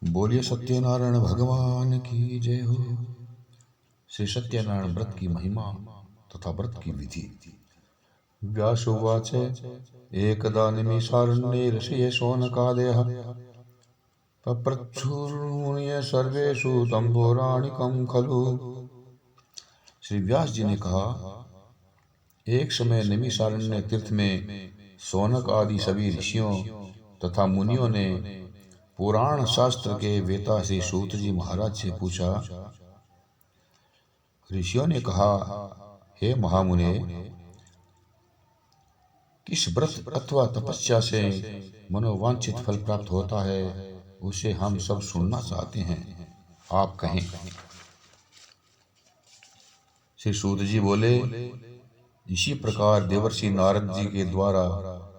बोलिए सत्यनारायण भगवान की जय हो। श्री सत्यनारायण व्रत की महिमा तथा व्रत की विधि। व्यास उवाच एकदा निमिषारण्ये ऋषये शौनकादयः पप्रच्छुर्मुनय सर्वेषु तं पौराणिकं खलु। श्री व्यास जी ने कहा, एक समय निमिषारण्य तीर्थ में शौनक आदि सभी ऋषियों तथा मुनियों ने पुराण शास्त्र के वेता से सूत जी महाराज से पूछा। ऋषियों ने कहा, हे महामुने, किस व्रत अथवा तपस्या से मनोवांछित फल प्राप्त होता है, उसे हम सब सुनना चाहते हैं, आप कहें। श्री सूत जी बोले, इसी प्रकार देवर्षि नारद जी के द्वारा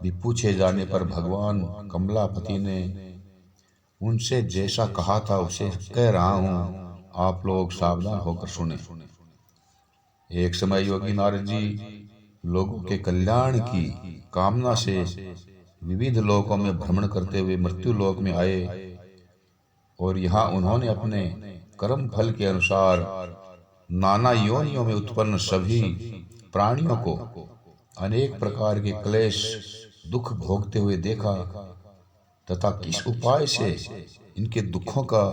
भी पूछे जाने पर भगवान कमलापति ने उनसे जैसा कहा था उसे कह रहा हूं, आप लोग सावधान होकर सुने। एक समय योगी नारद जी लोगों के कल्याण की कामना से विविध लोकों में भ्रमण करते हुए मृत्यु लोक में आए और यहाँ उन्होंने अपने कर्म फल के अनुसार नाना योनियों में उत्पन्न सभी प्राणियों को अनेक प्रकार के क्लेश दुख भोगते हुए देखा तथा किस उपाय से इनके दुखों का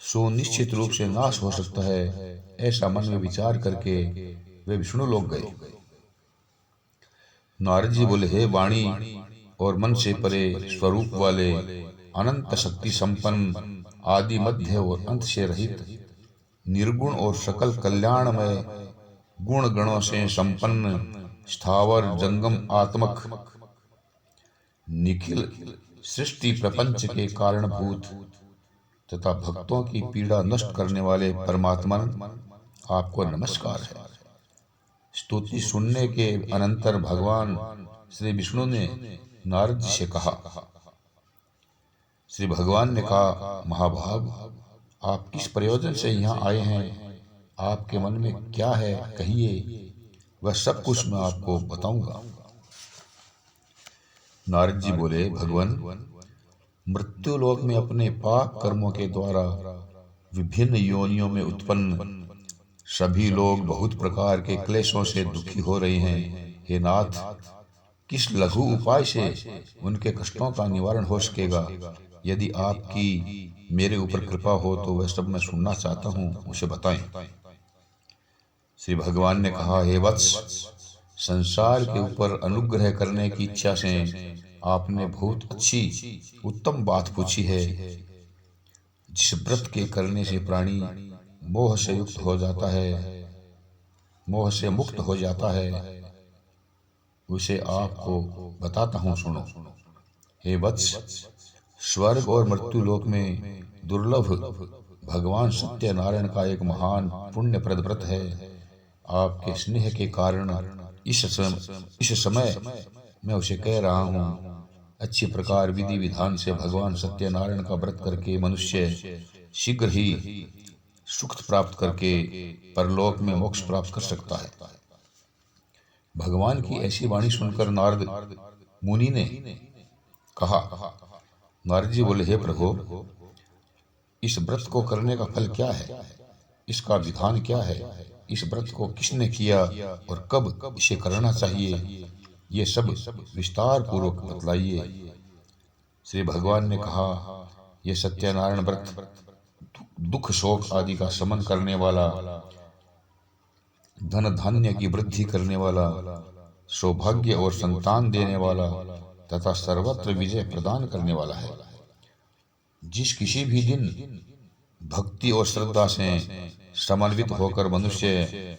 सुनिश्चित रूप से नाश हो सकता है, ऐसा मन में विचार करके वे विष्णु लोक गए। नारद जी बोले, हे वाणी और मन से परे स्वरूप वाले, अनंत शक्ति संपन्न, आदि मध्य और अंत से रहित, निर्गुण और सकल कल्याणमय, गुण गणों से संपन्न, स्थावर जंगम आत्मक, निखिल सृष्टि प्रपंच के कारणभूत तथा भक्तों की पीड़ा नष्ट करने वाले परमात्मन, आपको नमस्कार है। स्तुति सुनने के अनंतर भगवान श्री विष्णु ने नारद जी से कहा। श्री भगवान ने कहा, महाभाग, आप किस प्रयोजन से यहाँ आए हैं, आपके मन में क्या है, कहिए, वह सब कुछ मैं आपको बताऊंगा। नारद जी बोले, भगवान, मृत्यु लोक में अपने पाप कर्मों के द्वारा विभिन्न योनियों में उत्पन्न सभी लोग बहुत प्रकार के क्लेशों से दुखी हो रहे हैं। हे नाथ, किस लघु उपाय से उनके कष्टों का निवारण हो सकेगा? यदि आपकी मेरे ऊपर कृपा हो तो वह सब मैं सुनना चाहता हूँ, उसे बताएं। श्री भगवान ने कहा, हे वत्स, संसार के ऊपर अनुग्रह करने की इच्छा से आपने बहुत अच्छी उत्तम बात पूछी है। जिस व्रत के करने से प्राणी मोह से युक्त हो जाता है, मोह से मुक्त हो जाता है, उसे आपको बताता हूँ, सुनो। हे वत्स, स्वर्ग और मृत्यु लोक में दुर्लभ भगवान सत्यनारायण का एक महान पुण्यप्रद व्रत है। आपके स्नेह के कारण इस समय मैं उसे कह रहा हूँ। अच्छी प्रकार विधि विधान से भगवान सत्यनारायण का व्रत करके मनुष्य शीघ्र ही सुख प्राप्त करके परलोक में मोक्ष प्राप्त कर सकता है। भगवान की ऐसी वाणी सुनकर नारद मुनि ने कहा। नारद जी बोले, हे प्रभु, इस व्रत को करने का फल क्या है, इसका विधान क्या है, इस व्रत को किसने किया और कब इसे करना चाहिए, ये सब विस्तार पूर्वक बतलाइए। श्री भगवान ने कहा, यह सत्यनारायण व्रत दुख शोक आदि का शमन करने वाला, धन धान्य की वृद्धि करने वाला, सौभाग्य और संतान देने वाला तथा सर्वत्र विजय प्रदान करने वाला है। जिस किसी भी दिन भक्ति और श्रद्धा से समन्वित होकर मनुष्य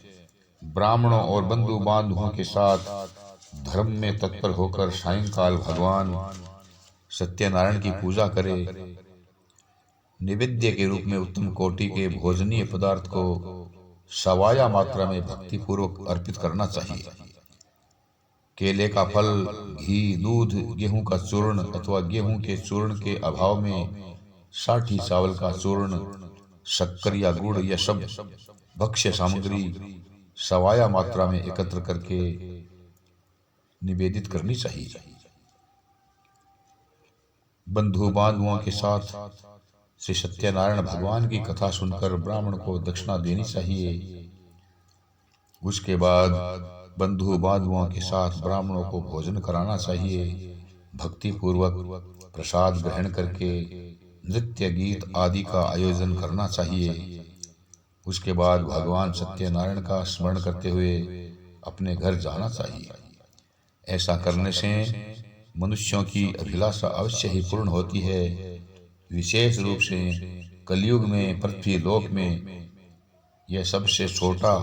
ब्राह्मणों और बंधु बांधवों के साथ धर्म में तत्पर होकर सायंकाल भगवान सत्यनारायण की पूजा करे, निवेद्य के रूप में उत्तम कोटि के भोजनीय पदार्थ को सवाया मात्रा में भक्ति पूर्वक अर्पित करना चाहिए। केले का फल, घी, दूध, गेहूं का चूर्ण अथवा गेहूं के चूर्ण के अभाव में साठी चावल का चूर्ण, शक्कर या गुड़, यह सब भक्ष्य सामग्री सवाया मात्रा में एकत्र करके निवेदित करनी चाहिए। बंधु बांधवों के साथ श्री सत्यनारायण भगवान की कथा सुनकर ब्राह्मण को दक्षिणा देनी चाहिए। उसके बाद बंधु बांधवों के साथ ब्राह्मणों को भोजन कराना चाहिए। भक्ति पूर्वक प्रसाद ग्रहण करके नृत्य गीत आदि का आयोजन करना चाहिए। उसके बाद भगवान सत्यनारायण का स्मरण करते हुए अपने घर जाना चाहिए। ऐसा करने से मनुष्यों की अभिलाषा अवश्य ही पूर्ण होती है। विशेष रूप से कलयुग में पृथ्वी लोक में यह सबसे छोटा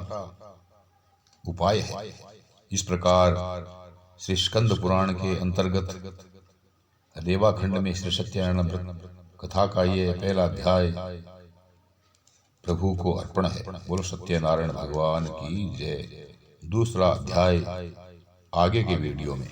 उपाय है। इस प्रकार श्री स्कंद पुराण के अंतर्गत रेवाखंड में श्री सत्यनारायण व्रत कथा का ये पहला अध्याय प्रभु को अर्पण है। बोलो सत्यनारायण भगवान की जय। दूसरा अध्याय आगे के वीडियो में।